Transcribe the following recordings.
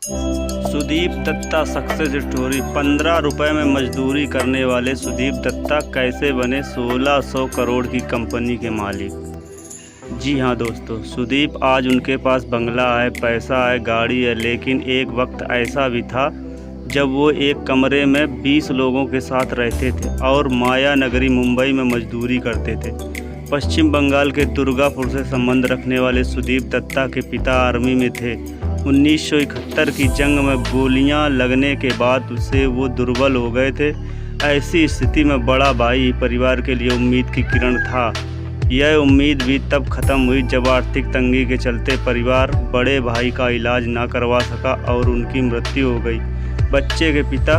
Sudeep Dutta success story. 15 रुपए में मजदूरी करने वाले सुदीप दत्ता कैसे बने 1600 करोड़ की कंपनी के मालिक। जी हाँ दोस्तों, सुदीप आज उनके पास बंगला है, पैसा है, गाड़ी है, लेकिन एक वक्त ऐसा भी था जब वो एक कमरे में 20 लोगों के साथ रहते थे और माया नगरी मुंबई में मजदूरी करते थे। पश्चिम बंगाल के दुर्गापुर से संबंध रखने वाले सुदीप दत्ता के पिता आर्मी में थे। 1971 की जंग में गोलियां लगने के बाद से वो दुर्बल हो गए थे। ऐसी स्थिति में बड़ा भाई परिवार के लिए उम्मीद की किरण था। यह उम्मीद भी तब ख़त्म हुई जब आर्थिक तंगी के चलते परिवार बड़े भाई का इलाज ना करवा सका और उनकी मृत्यु हो गई। बच्चे के पिता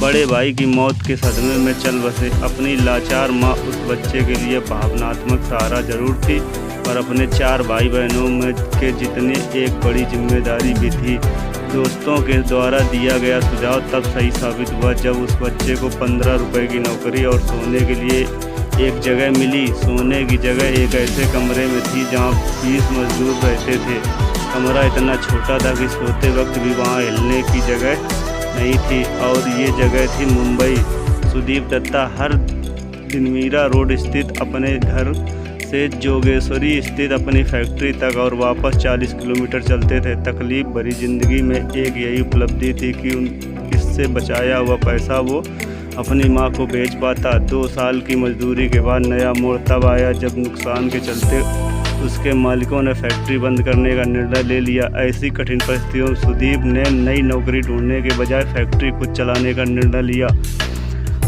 बड़े भाई की मौत के सदमे में चल बसे। अपनी लाचार माँ उस बच्चे के लिए भावनात्मक सहारा जरूर थी, पर अपने 4 भाई बहनों में के जितने एक बड़ी जिम्मेदारी भी थी। दोस्तों के द्वारा दिया गया सुझाव तब सही साबित हुआ जब उस बच्चे को 15 रुपए की नौकरी और सोने के लिए एक जगह मिली। सोने की जगह एक ऐसे कमरे में थी जहाँ 20 मजदूर रहते थे। कमरा इतना छोटा था कि सोते वक्त भी वहाँ हिलने की जगह नहीं थी, और ये जगह थी मुंबई। सुदीप दत्ता हर दिन मीरा रोड स्थित अपने घर से जोगेश्वरी स्थित अपनी फैक्ट्री तक और वापस 40 किलोमीटर चलते थे। तकलीफ भरी जिंदगी में एक यही उपलब्धि थी कि इससे बचाया हुआ पैसा वो अपनी मां को बेच पाता। 2 साल की मजदूरी के बाद नया मोड़ तब आया जब नुकसान के चलते उसके मालिकों ने फैक्ट्री बंद करने का निर्णय ले लिया। ऐसी कठिन परिस्थितियों में सुदीप ने नई नौकरी ढूंढने के बजाय फैक्ट्री खुद चलाने का निर्णय लिया।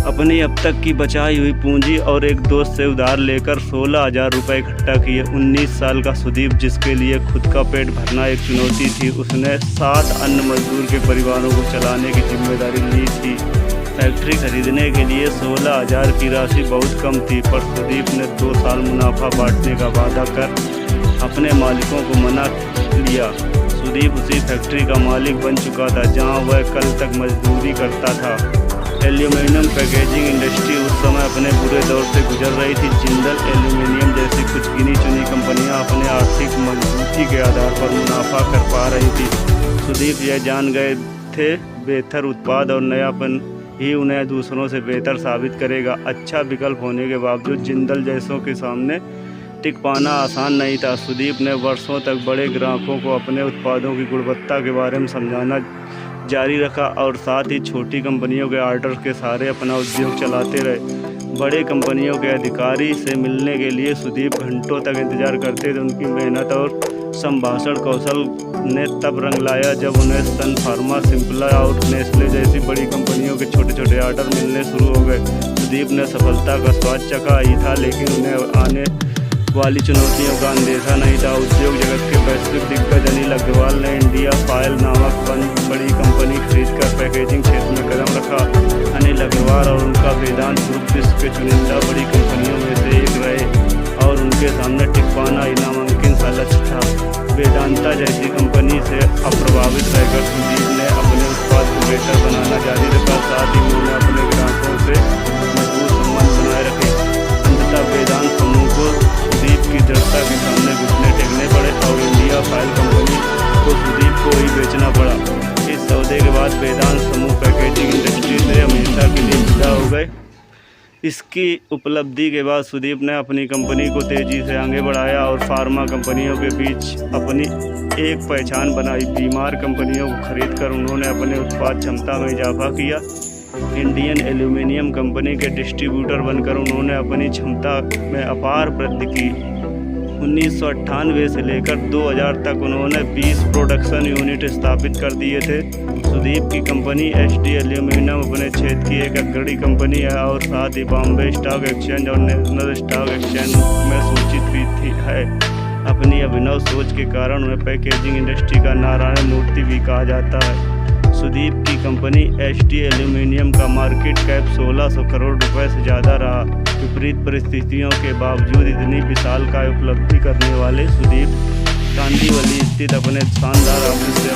अपनी अब तक की बचाई हुई पूंजी और एक दोस्त से उधार लेकर 16,000 रुपये इकट्ठा किए। 19 साल का सुदीप, जिसके लिए खुद का पेट भरना एक चुनौती थी, उसने 7 अन्य मजदूर के परिवारों को चलाने की जिम्मेदारी ली थी। फैक्ट्री खरीदने के लिए 16,000 की राशि बहुत कम थी, पर सुदीप ने 2 साल मुनाफा बांटने का वादा कर अपने मालिकों को मना लिया। सुदीप उसी फैक्ट्री का मालिक बन चुका था जहां वह कल तक मजदूरी करता था। एल्यूमीनियम पैकेजिंग इंडस्ट्री उस समय अपने बुरे दौर से गुजर रही थी। जिंदल एल्यूमीनियम जैसी कुछ गिनी चुनी कंपनियां अपने आर्थिक मजबूती के आधार पर मुनाफा कर पा रही थी। सुदीप यह जान गए थे बेहतर उत्पाद और नयापन ही उन्हें दूसरों से बेहतर साबित करेगा। अच्छा विकल्प होने के बावजूद जिंदल जैसों के सामने टिक पाना आसान नहीं था। सुदीप ने वर्षों तक बड़े ग्राहकों को अपने उत्पादों की गुणवत्ता के बारे में समझाना जारी रखा और साथ ही छोटी कंपनियों के ऑर्डर के सहारे अपना उद्योग चलाते रहे। बड़े कंपनियों के अधिकारी से मिलने के लिए सुदीप घंटों तक इंतजार करते थे। उनकी मेहनत और संभाषण कौशल ने तब रंग लाया जब उन्हें सन फार्मा, सिम्पला और नेस्ले जैसी बड़ी कंपनियों के छोटे छोटे ऑर्डर मिलने शुरू हो गए। सुदीप ने सफलता का स्वाद चखा ही था, लेकिन उन्हें आने वाली चुनौतियों का अंदेशा नहीं था। उद्योग जगत के वैश्विक दिग्गज अनिल अग्रवाल ने इंडिया फाइल नामक बड़ी कंपनी खरीदकर पैकेजिंग क्षेत्र में कदम रखा। अनिल अग्रवाल और उनका वेदांत ग्रुप विश्व के चुनिंदा बड़ी कंपनियों में से एक रहे और उनके सामने टिक पाना ही नामुमकिन सा लक्ष्य था। वेदांता जैसी कंपनी से अप्रभावित रहकर सुदीप ने अपने उत्पाद को बेहतर बनाना जारी रखा। साथ ही उन्होंने अपने ग्राहकों से मजबूत संबंध बनाए रखे। अंततः वेदांत समूह को सुदीप की दृढ़ता के सामने घुटने टेकने पड़े और इंडिया फाइल कंपनी को सुदीप को ही बेचना पड़ा। इस सौदे के बाद वेदांत समूह पैकेजिंग इंडस्ट्री से हमेशा के लिए जुदा हो गए। इसकी उपलब्धि के बाद सुदीप ने अपनी कंपनी को तेज़ी से आगे बढ़ाया और फार्मा कंपनियों के बीच अपनी एक पहचान बनाई। बीमार कंपनियों को खरीदकर उन्होंने अपने उत्पाद क्षमता में इजाफा किया। इंडियन एल्यूमीनियम कंपनी के डिस्ट्रीब्यूटर बनकर उन्होंने अपनी क्षमता में अपार वृद्धि की। 1998 से लेकर 2000 तक उन्होंने 20 प्रोडक्शन यूनिट स्थापित कर दिए थे। सुदीप की कंपनी एचडी एल्यूमीनियम अपने क्षेत्र की एक अग्रणी कंपनी है और साथ ही बॉम्बे स्टॉक एक्सचेंज और नेशनल स्टॉक एक्सचेंज में सूचित भी है। अपनी अभिनव सोच के कारण उन्हें पैकेजिंग इंडस्ट्री का नारायण मूर्ति भी कहा जाता है। सुदीप की कंपनी एचडी एल्यूमीनियम का मार्केट कैप 1600 करोड़ रुपए से ज़्यादा रहा। विपरीत परिस्थितियों के बावजूद इतनी विशाल का उपलब्धि करने वाले सुदीप कांदीवली स्थित अपने शानदार ऑफिस से